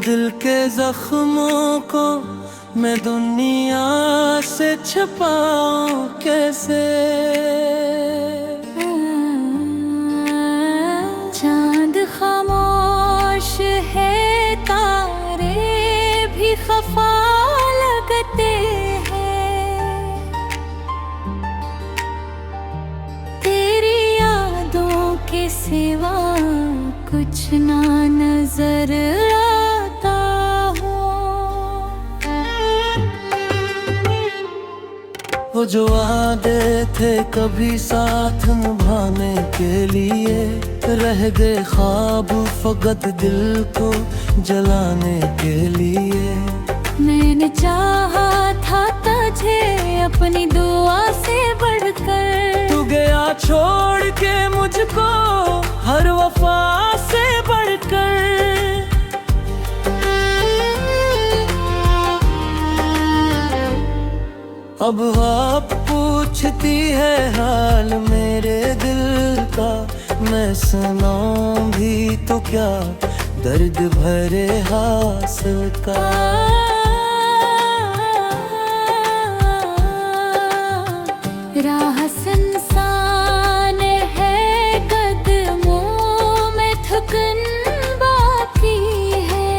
दिल के जख्मों को मैं दुनिया से छुपाऊं कैसे। चांद खामोश है, तारे भी खफा लगते हैं। तेरी यादों के सिवा कुछ ना नजर आता हो। वो जो वादे थे कभी साथ निभाने के लिए, रह गए ख्वाब फकत दिल को जलाने के लिए। मैंने चाहा था तुझे अपनी दुआ से बढ़कर, तू गया छोड़ के मुझको हर वफा से बढ़कर। अब आप पूछती है हाल मेरे दिल का, मैं सुनाऊं भी तो क्या दर्द भरे हासिल का। राह सुनसान है, कदमों में थकन बाकी है।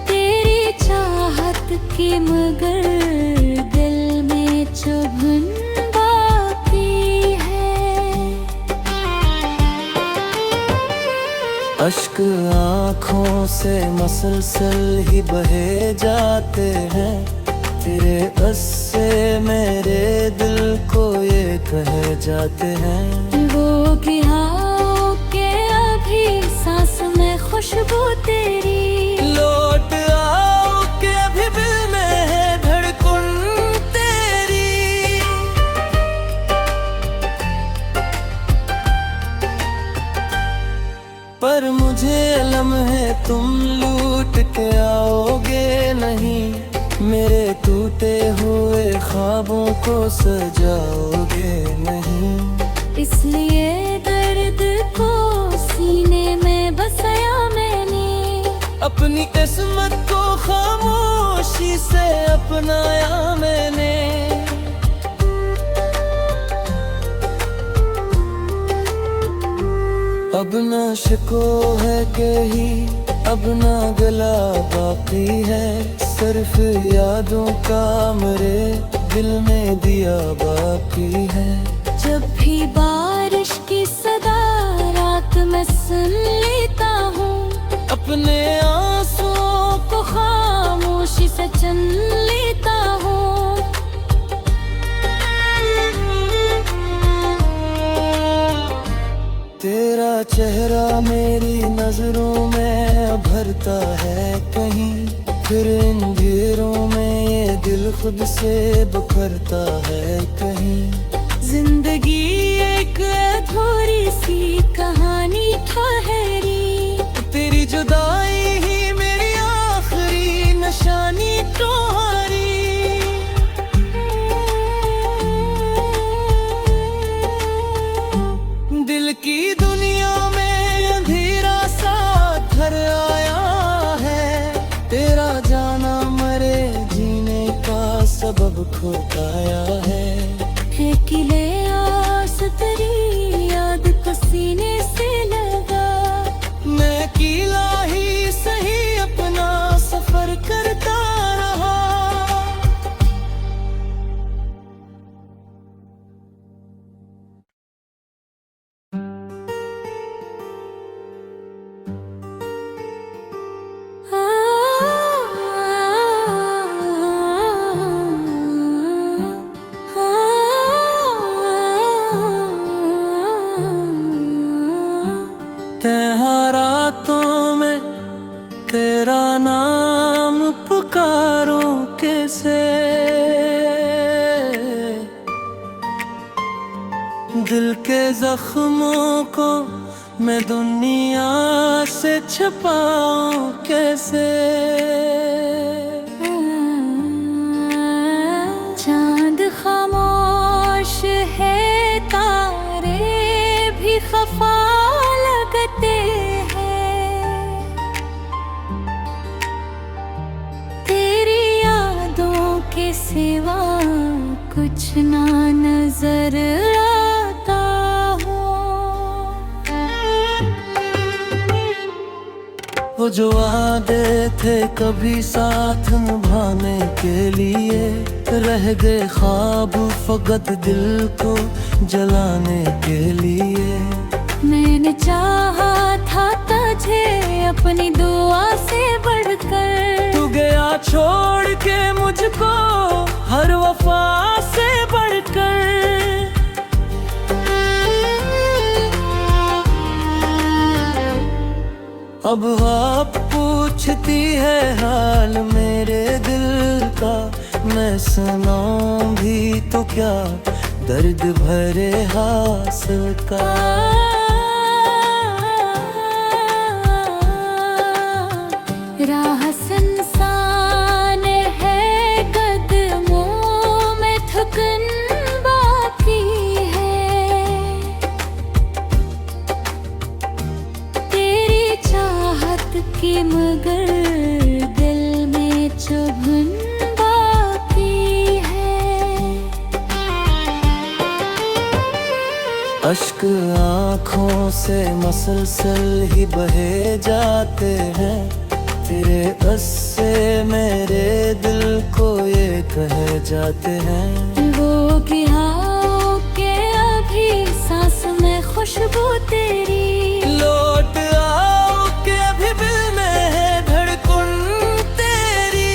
तेरी चाहत की मगर दिल में चुभन बाकी है। अश्क आँखों से मसलसल ही बहे जाते हैं, तेरे अस्से मेरे दिल को ये कहे जाते हैं। वो गिराओ के अभी सांस में खुशबू तेरी, लौट आओ के अभी दिल में है धड़कन तेरी। पर मुझे लम्हे तुम लूट के आओगे नहीं, मेरे टूटे हुए ख्वाबों को सजाओगे नहीं। इसलिए दर्द को सीने में बसाया मैंने, अपनी किस्मत को खामोशी से अपनाया मैंने। अब ना शिको है कहीं, अब ना गला बाकी है, सिर्फ यादों का मेरे दिल में दिया बाकी है। जब भी बारिश की सदा रात में सुन लेता हूँ, अपने आंसुओं को खामोशी से चुन लेता हूँ। तेरा चेहरा मेरी नजरों में भरता है कहीं, फिर इन घेरों में ये दिल खुद से बिखरता है कहीं। जिंदगी एक अधूरी सी कहानी ठहरी, तेरी जुदाई ही मेरी आखिरी निशानी तुम्हारी। दिल की दुनिया में अंधेरा सा घर आया है, तेरा जाना मरे जीने का सबब खुद आया है। किले आस तेरी याद को सीने से लगा, मैं अकेला ही सही अपना सफर करता रहा। रातों में तेरा नाम पुकारूं कैसे। दिल के जख्मों को मैं दुनिया से छुपाऊं कैसे। चांद खामोश है, तारे भी खफा लगते वो जो वादे थे कभी साथ निभाने के लिए, रह गए ख्वाब फकत दिल को जलाने के लिए। मैंने चाहा था तुझे अपनी दुआ से बढ़कर, तू गया छोड़ के मुझको हर वफा से बढ़कर। अब आप पूछती है हाल मेरे दिल का, मैं सुनाऊं भी तो क्या दर्द भरे हासिल का। राह संसान है कदमों में थकन बाकी है, तेरी चाहत की मगर दिल में चुभन बाकी है। अश्क आँखों से मसलसल ही बहे जाते हैं, तेरे अस्से मेरे दिल को ये कहे जाते हैं। वो गिराओ के अभी सांस में खुशबू तेरी, लौट आओ के अभी दिल में है धड़कन तेरी।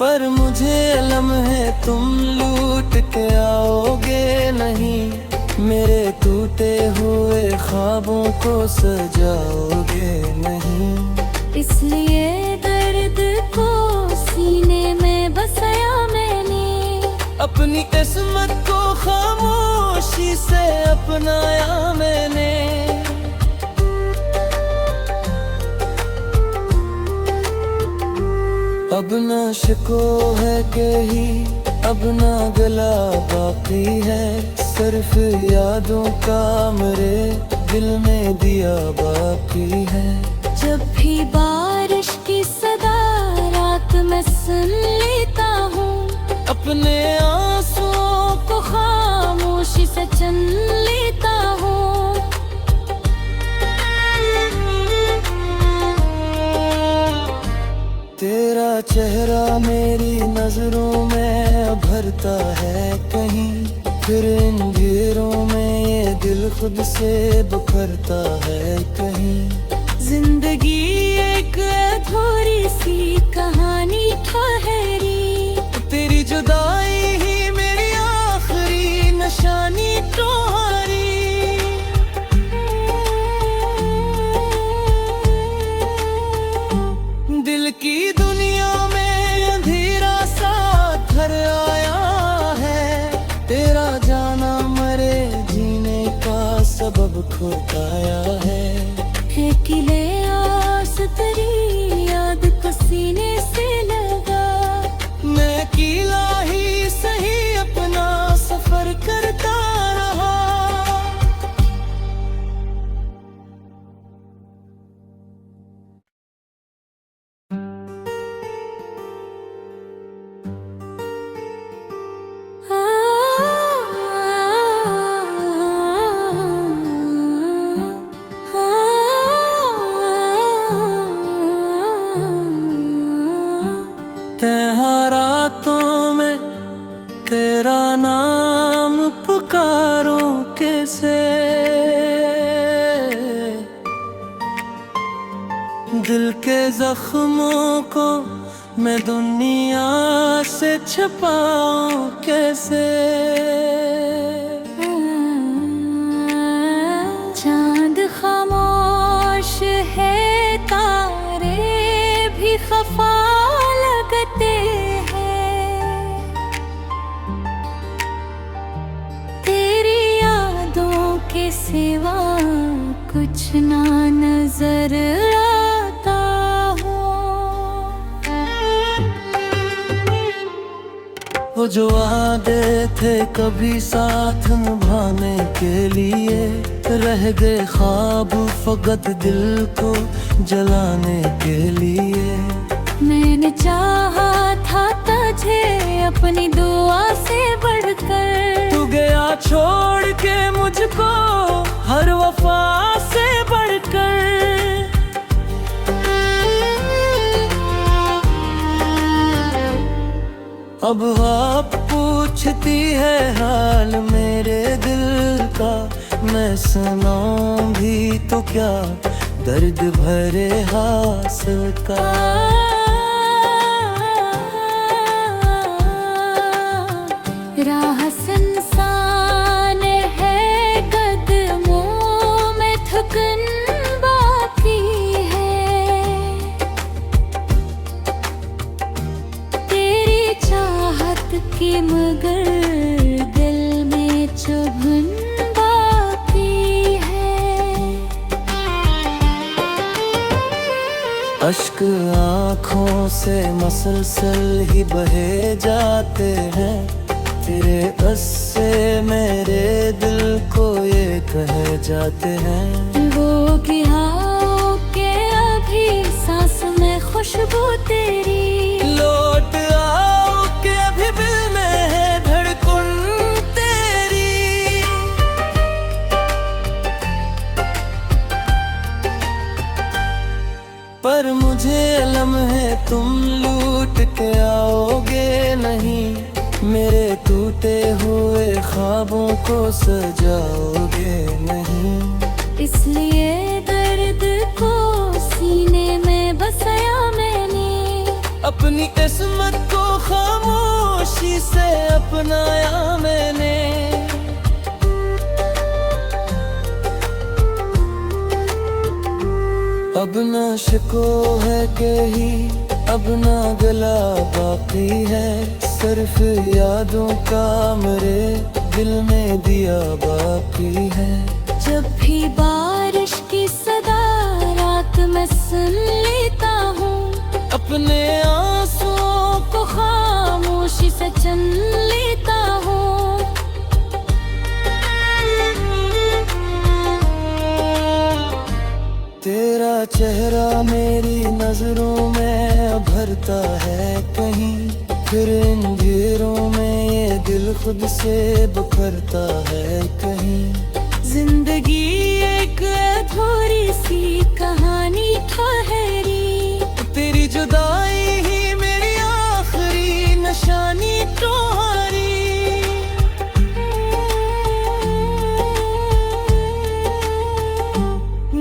पर मुझे लम्हे तुम लूट के आओगे नहीं, मेरे टूटे हुए ख्वाबों को सजाओगे नहीं। इसलिए दर्द को सीने में बसाया मैंने, अपनी किस्मत को खामोशी से अपनाया मैंने। अब ना शिको है कहीं, अब ना गला बाकी है, सिर्फ यादों का मेरे दिल में दिया बाकी है। जब भी बारिश की सदा रात में सुन लेता हूँ, अपने आंसुओं को खामोशी से चुन लेता हूँ। तेरा चेहरा मेरी नजरों में भरता है कहीं, फिर इन घेरों में ये दिल खुद से बिखरता है कहीं। जिंदगी एक अधूरी सी कहानी ठहरी, तेरी जुदाई ही मेरी आखिरी निशानी तुम्हारी। दिल की दुनिया में अंधेरा सा घर आया है, तेरा जाना मरे जीने का सबब खुदाया है। किले आस तेरी याद को सीने से लगा, मैं किला ही सही अपना सफर करता रहा। रातों में तेरा नाम पुकारूं कैसे, दिल के जख्मों को मैं दुनिया से छुपाऊं कैसे। चांद खामोश है, तारे भी खफा लगते हैं, तेरी यादों के सिवा कुछ ना नजर आता हो। वो जो वादे थे कभी साथ निभाने के लिए, रह गए ख्वाब फकत दिल को जलाने के लिए। मैंने चाहा था तुझे अपनी दुआ से बढ़कर, तू गया छोड़ के अब आप पूछती है हाल मेरे दिल का, मैं सुनाऊं भी तो क्या दर्द भरे हासिल का। राह संसान है कदमों में थकन बाकी है, तेरी चाहत की मगर दिल में चुभन बाकी है। अश्क आँखों से मसलसल ही बहे जाते हैं, तेरे अस्से मेरे दिल को ये कहे जाते हैं। वो क्या के अभी सांस में खुशबू तेरी, लौट आओ के अभी दिल में है धड़कन तेरी। पर मुझे लम्हे तुम लूट के आओगे नहीं, मेरे टूटे हुए ख्वाबों को सजाओगे नहीं। इसलिए दर्द को सीने में बसाया मैंने, अपनी किस्मत को खामोशी से अपनाया मैंने। अब ना शिको है कहीं, अब ना गला बाकी है, सिर्फ यादों का मेरे दिल में दिया बाकी है। जब भी बारिश की सदा रात में सुन लेता हूँ, अपने आंसुओं को खामोशी से चुन लेता हूँ। तेरा चेहरा मेरी नजरों में भरता है कहीं, फिर इन घेरों में ये दिल खुद से बिखरता है कहीं। जिंदगी एक अधूरी सी कहानी ठहरी, तेरी जुदाई ही मेरी आखिरी निशानी तुम्हारी।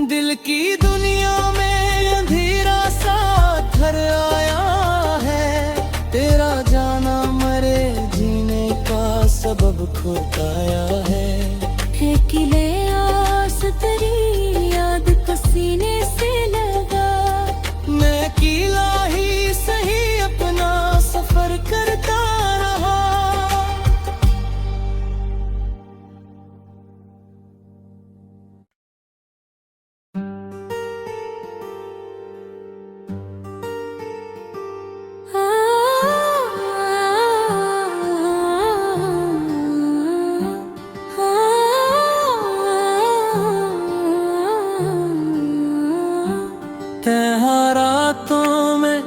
दिल की दुनिया में अंधेरा सा घर आया है, तेरा जाना मरे जीने का सबब खुद आया है। किले आस तेरी याद को सीने से लगा, मैं किला ही सही अपना सफर करता रहा। रातों में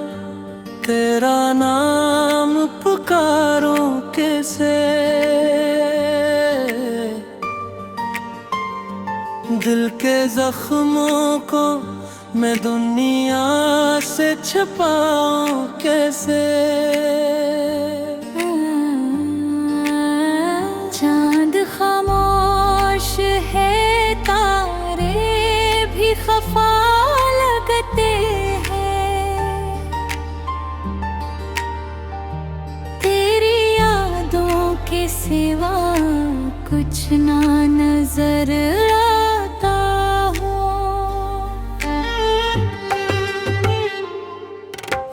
तेरा नाम पुकारूं कैसे, दिल के जख्मों को मैं दुनिया से छुपाऊं कैसे। चांद खामोश है, तारे भी खफा लगते हैं, तेरी यादों के सिवा कुछ ना नजर आता हो।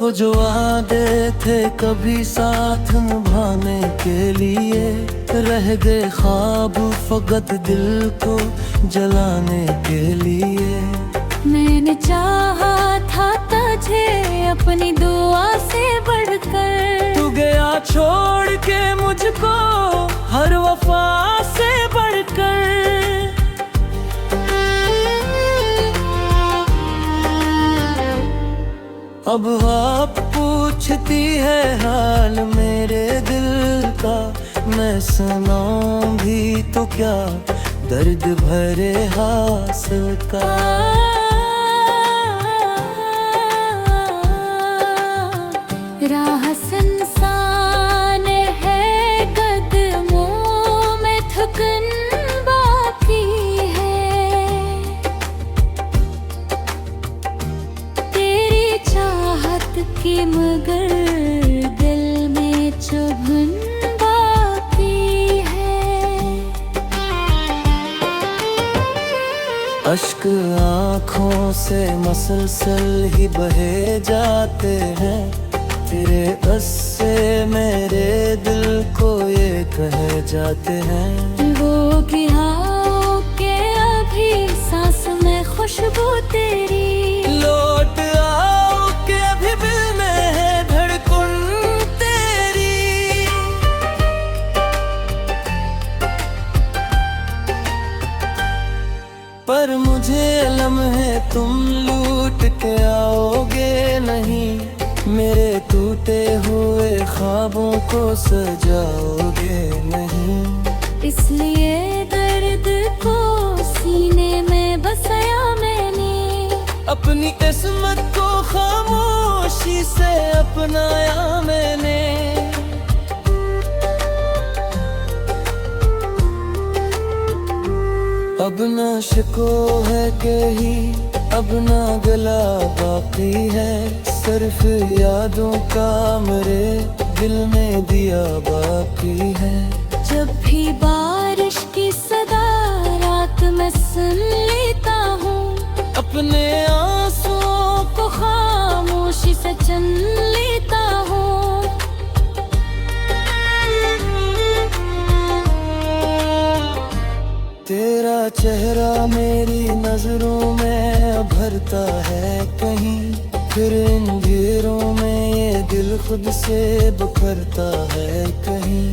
वो जो वादे थे कभी साथ निभाने के लिए, रह गए ख्वाब फकत दिल को जलाने के लिए। मैंने चाहा था तुझे अपनी दुआ से बढ़कर, तू गया छोड़ के मुझको हर वफा से बढ़कर। अब आप पूछती है हाल मेरे दिल का, मैं सुनाऊं भी तो क्या दर्द भरे हासिल का। राह संसान अश्क आँखों से मसलसल ही बहे जाते हैं, तेरे अस्से मेरे दिल को ये कह जाते हैं। वो भी आओ के अभी सांस में खुशबू तेरी, लौट आओ के अभी दिल में है धड़कन तेरी। पर मुझे लम्हे तुम लूट के आओगे नहीं, मेरे टूटे हुए ख्वाबों को सजाओगे नहीं। इसलिए दर्द को सीने में बसाया मैंने, अपनी किस्मत को खामोशी से अपनाया मैंने। अब ना शिको है कहीं, अब ना गला बाकी है, सिर्फ यादों का मेरे दिल में दिया बाकी है। जब भी बारिश की सदा रात में सुन लेता हूँ, अपने आंसुओं को खामोशी से चुन लेता हूँ। तेरा चेहरा मेरी नजरों में भरता है कहीं, फिर इन घेरों में ये दिल खुद से बिखरता है कहीं।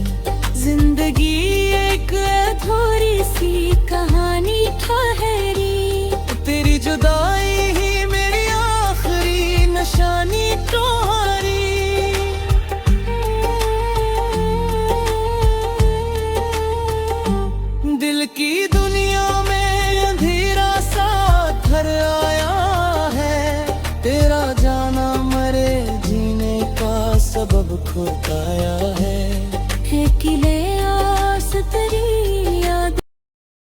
जिंदगी एक अधूरी सी कहानी ठहरी, तेरी जुदाई ही मेरी आखिरी निशानी तुम्हारी। दिल की दुनिया में अंधेरा सा घर आया है, तेरा जाना मरे जीने का सबब खोता